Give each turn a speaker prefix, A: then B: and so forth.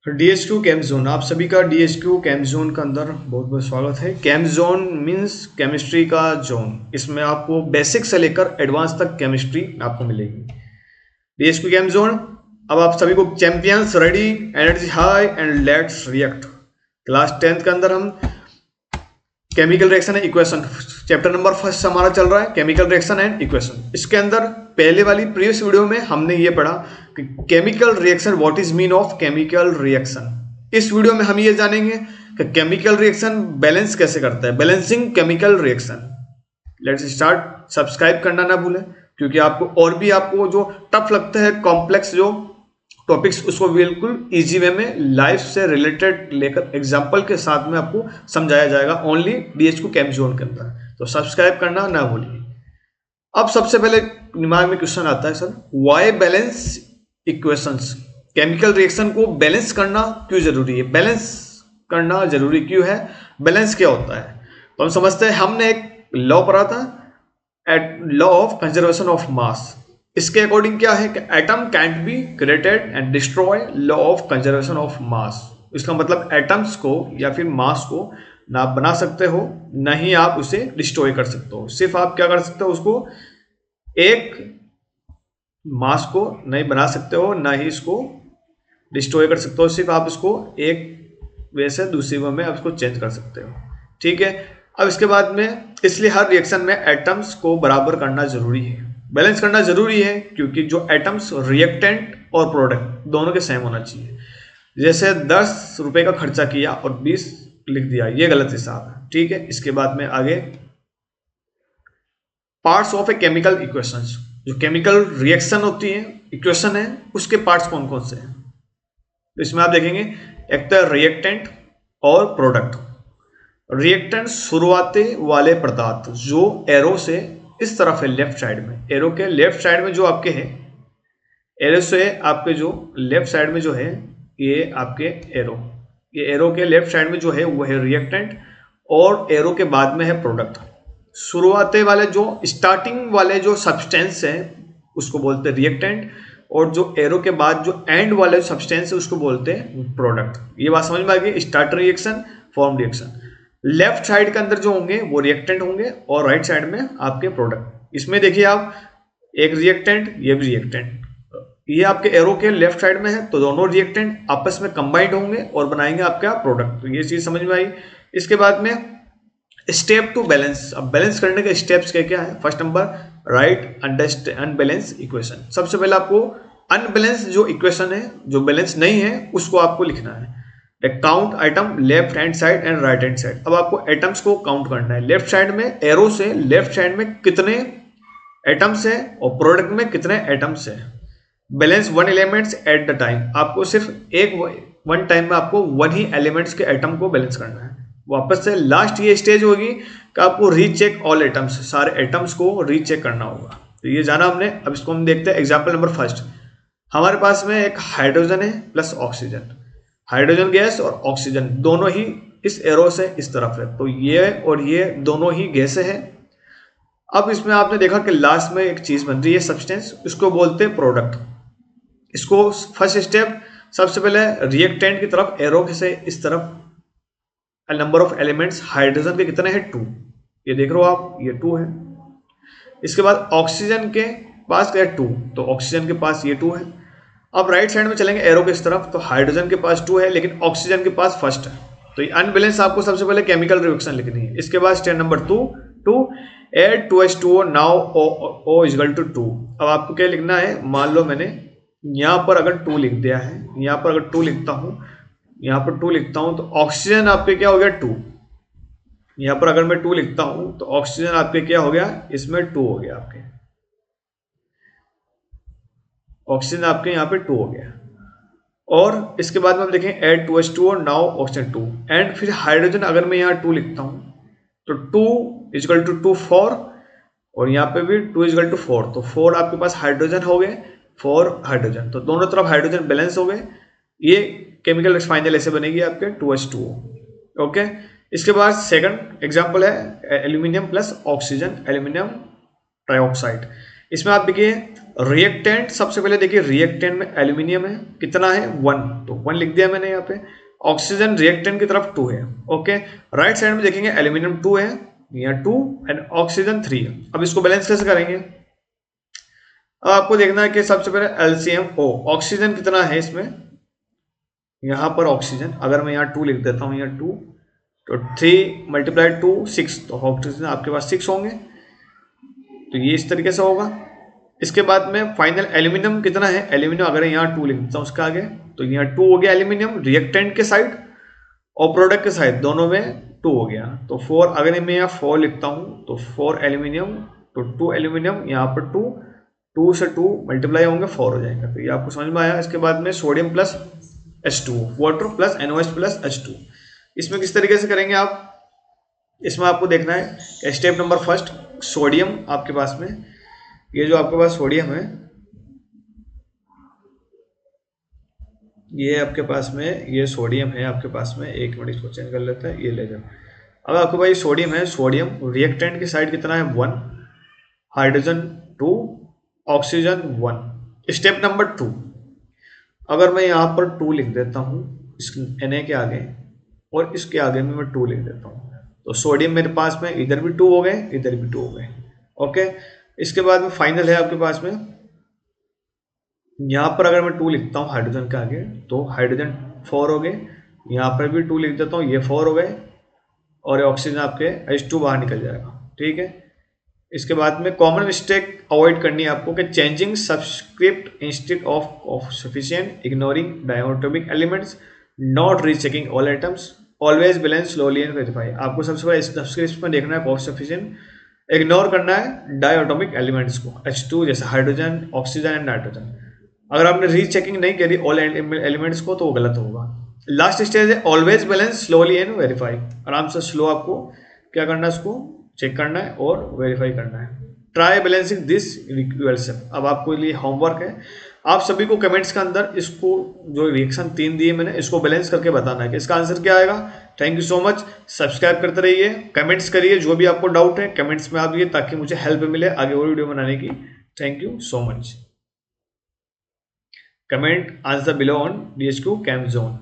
A: DH2 camp zone, आप सभी का DH2 कैम्प जोन का अंदर बहुत बहुत स्वागत है। कैम्प जोन मीन्स केमिस्ट्री का जोन। इसमें आपको बेसिक से लेकर एडवांस तक केमिस्ट्री आपको मिलेगी। DH2 camp zone. अब आप सभी को champions ready, energy high and let's react. Class 10th के अंदर हम chemical reaction and equation chapter number first हमारा चल रहा है, केमिकल रिएक्शन एंड इक्वेशन। इसके अंदर पहले वाली प्रीवियस वीडियो में हमने ये पढ़ा कि chemical reaction, what is mean of chemical reaction. इस वीडियो में हम ये जानेंगे कि केमिकल रिएक्शन बैलेंस कैसे करता है, balancing chemical reaction. Let's start. Subscribe करना ना भूलें, क्योंकि आपको और भी आपको जो टफ लगता है, कॉम्प्लेक्स जो टॉपिक्स, उसको बिल्कुल इजी वे में लाइफ से रिलेटेड लेकर एग्जांपल के साथ में आपको समझाया जाएगा ओनली DH2 कैम्प जोन के अंदर। तो सब्सक्राइब करना ना भूलिए। अब सबसे पहले दिमाग में क्वेश्चन आता है, sir why balance equations. Chemical reaction को बैलेंस करना क्यों जरूरी है, बैलेंस करना जरूरी क्यों है, बैलेंस क्या होता है। तो हम समझते हैं, हमने एक लॉ पढ़ा था, law of conservation of mass. इसके अकॉर्डिंग क्या है कि atom cantt be created and destroy, law of conservation of mass. इसका मतलब एटम्स को या फिर मास को ना आप बना सकते हो, ना ही आप उसे डिस्ट्रॉय कर सकते हो। सिर्फ आप क्या कर सकते हो, उसको एक मास को नहीं बना सकते हो, ना ही इसको डिस्ट्रॉय कर सकते हो। सिर्फ आप इसको एक वे से दूसरी वे में आप इसको चेंज कर सकते हो। ठीक है। अब इसके बाद में, इसलिए हर रिएक्शन में एटम्स को बराबर करना जरूरी है, बैलेंस करना जरूरी है, क्योंकि जो एटम्स रिएक्टेंट और प्रोडक्ट दोनों के सेम होना चाहिए। जैसे 10 रुपए का खर्चा किया और 20 लिख दिया, ये गलत हिसाब है। ठीक है। इसके बाद में आगे parts of a chemical equations. जो केमिकल रिएक्शन होती है, इक्वेशन है, उसके पार्ट्स कौन कौन से हैं। तो इसमें आप देखेंगे, एक तो रिएक्टेंट और प्रोडक्ट। रिएक्टेंट शुरुआती वाले पदार्थ जो एरो से इस तरफ है, लेफ्ट साइड में, एरो के लेफ्ट साइड में जो आपके हैं, एरो से आपके जो लेफ्ट साइड में जो है, ये आपके एरो, ये एरो के लेफ्ट साइड में जो है वो है रिएक्टेंट, और एरो के बाद में है प्रोडक्ट। शुरुआती वाले जो स्टार्टिंग वाले जो सब्सटेंस है उसको बोलते हैं रिएक्टेंट, और जो एरो के बाद जो एंड वाले सब्सटेंस है उसको बोलते हैं प्रोडक्ट। ये बात समझ में आ गई। Start reaction, form reaction. Left side के अंदर जो होंगे वो रिएक्टेंट होंगे, और राइट साइड में आपके प्रोडक्ट। इसमें देखिए आप, एक रिएक्टेंट, ये भी रिएक्टेंट, ये आपके एरो के लेफ्ट साइड में है, तो दोनों रिएक्टेंट आपस में कंबाइंड होंगे और बनाएंगे आपका प्रोडक्ट। तो ये चीज समझ में आई। इसके बाद में स्टेप टू बैलेंस। अब बैलेंस करने के स्टेप्स क्या क्या है। First number, right unbalance equation. सबसे पहले आपको अनबैलेंस जो इक्वेशन है, जो बैलेंस नहीं है, उसको आपको लिखना है। Count item left hand side and right hand side. अब आपको एटम्स को काउंट करना है। लेफ्ट साइड में एरो से लेफ्ट साइड में कितने एटम्स है और प्रोडक्ट में कितने एटम्स है। Balance one elements at the time. आपको सिर्फ एक वन टाइम में आपको वन ही एलिमेंट्स के एटम को बैलेंस करना है। वापस से लास्ट ये स्टेज होगी कि आपको रीचेक ऑल एटम्स, सारे एटम्स को रीचेक करना होगा। तो ये जाना हमने। अब इसको हम देखते हैं। एग्जाम्पल नंबर फर्स्ट, हमारे पास में एक हाइड्रोजन है प्लस ऑक्सीजन। हाइड्रोजन गैस और ऑक्सीजन दोनों ही इस एरो से इस तरफ है, तो ये और ये दोनों ही गैसें हैं। अब इसमें आपने देखा कि लास्ट में एक चीज बन रही है, सब्सटेंस, उसको बोलते हैं प्रोडक्ट। इसको फर्स्ट स्टेप, सबसे पहले रिएक्टेंट की तरफ एरो से इस तरफ नंबर ऑफ एलिमेंट्स हाइड्रोजन के कितने हैं, 2। ये देख रहे हो आप, ये 2 है। इसके बाद ऑक्सीजन के पास क्या है, 2, तो ऑक्सीजन के पास ये 2 है। अब राइट साइड में चलेंगे एरो के इस तरफ, तो हाइड्रोजन के पास 2 है, लेकिन ऑक्सीजन के पास फर्स्ट है। तो ये अनबैलेंस आपको सबसे पहले केमिकल रिएक्शन लिखनी है। इसके बाद step number 2 add 2H2O now O equal to 2। अब आपको क्या लिखना है, मान लो मैंने यहाँ पर अगर 2 लिख दिया है, यहाँ पर अगर 2 लिखता हूँ, यहाँ पर 2 लिखता हूँ, तो ऑक्सीजन आपके क्या हो गया, 2। यहाँ पर अगर मैं 2 लिखता हूँ तो ऑक्सीजन आपके क्या हो गया, इसमें 2 हो गया। आपके ऑक्सीजन आपके यहाँ पे 2 हो गया। और इसके बाद में हम देखें add 2H2O now oxygen 2, and फिर हाइड्रोजन अगर मैं यहाँ 2 लिखता हूँ तो 2 इक्वल टू 2 4, और यहाँ पे भी 2 इक्वल टू 4, तो 4 आपके पास हाइड्रोजन हो गए, 4 हाइड्रोजन, तो दोनों तरफ हाइड्रोजन बैलेंस हो गए। ये केमिकल फाइनल ऐसे बनेगी आपके 2H2O। ओके। इसके बाद सेकंड एग्जांपल है aluminium plus oxygen, aluminium trioxide. इसमें आप देखिए रिएक्टेंट सबसे पहले देखिए, रिएक्टेंट में एल्यूमिनियम है, कितना है 1, तो 1 लिख दिया मैंने यहाँ पे। ऑक्सीजन रिएक्टेंट की तरफ 2 है। ओके, राइट साइड में देखेंगे एल्यूमिनियम 2 है, यहाँ 2 एंड ऑक्सीजन 3 है। अब इसको बैलेंस कैसे करेंगे? अब आपको देखना है कि सबसे पहले एलसीएम ओ, ऑक्सीजन कितना है इसमें, यहाँ पर ऑक्सीजन अगर मैं यहाँ 2 लिख देता हूँ, यहाँ 2, तो 3 × 2 6, तो ऑक्सीजन आपके पास 6 होंगे। तो ये इस तरीके से होगा। इसके बाद में फाइनल एल्यूमिनियम कितना है, एल्यूमिनियम अगर यहाँ 2 लिख देता हूँ उसका आगे, तो यहाँ 2 हो गया एल्यूमिनियम रिएक्टेंट के साइड, और प्रोडक्ट के साइड दोनों में 2 हो गया। तो 4, अगर मैं यहाँ 4 लिखता हूँ तो 4 एल्यूमिनियम, तो 2 एल्यूमिनियम, यहाँ पर 2 से 2 मल्टीप्लाई होंगे 4 हो जाएगा। तो ये आपको समझ में आया। इसके बाद में sodium plus H2, water plus NaOH plus H2। इसमें किस तरीके से करेंगे आप, इसमें आपको देखना है स्टेप नंबर फर्स्ट, सोडियम आपके पास में, ये जो आपके पास सोडियम है, ये आपके पास में ये सोडियम है आपके पास में, एक मिनट इसको चेंज कर लेते हैं, ये ले जाओ। अब आपके पास सोडियम है, सोडियम रिएक्टेंट की साइड कितना है 1, हाइड्रोजन 2, ऑक्सीजन 1। स्टेप नंबर 2, अगर मैं यहाँ पर 2 लिख देता हूँ इस Na के आगे, और इसके आगे में मैं 2 लिख देता हूँ, तो सोडियम मेरे पास में इधर भी 2 हो गए, इधर भी 2 हो गए। ओके, इसके बाद में फाइनल है आपके पास में, यहाँ पर अगर मैं 2 लिखता हूँ हाइड्रोजन के आगे, तो हाइड्रोजन 4 हो गए, यहाँ पर भी 2 लिख देता हूँ, ये 4 हो गए, और ऑक्सीजन आपके H2 बाहर निकल जाएगा। ठीक है, इसके बाद में कॉमन मिस्टेक अवॉइड करनी है आपको कि changing subscript instead of sufficient, ignoring diatomic elements, not rechecking all items, always balance slowly and verify. आपको सबसे पहले इस सब्सक्रिप्ट में देखना है कॉस्ट सफिशिएंट, इग्नोर करना है डायटोमिक एलिमेंट्स को, H2 जैसे हाइड्रोजन, ऑक्सीजन एंड नाइट्रोजन। अगर आपने रीचेकिंग नहीं करी ऑल एलिमेंट्स को तो वो गलत होगा। लास्ट स्टेज है always balance slowly and verify, आराम से स्लो आपको क्या करना है, उसको चेक करना है और वेरीफाई करना है। Try balancing this yourself. अब आपको लिए होमवर्क है, आप सभी को कमेंट्स के अंदर इसको जो रिएक्शन 3 दिए मैंने, इसको बैलेंस करके बताना है कि इसका आंसर क्या आएगा। Thank you so much, subscribe करते रहिए, कमेंट्स करिए, जो भी आपको डाउट है कमेंट्स में आप ये, ताकि मुझे हेल्प मिले आगे और वीडियो बनाने की। Thank you so much. Comment answer below on DHQ camp zone.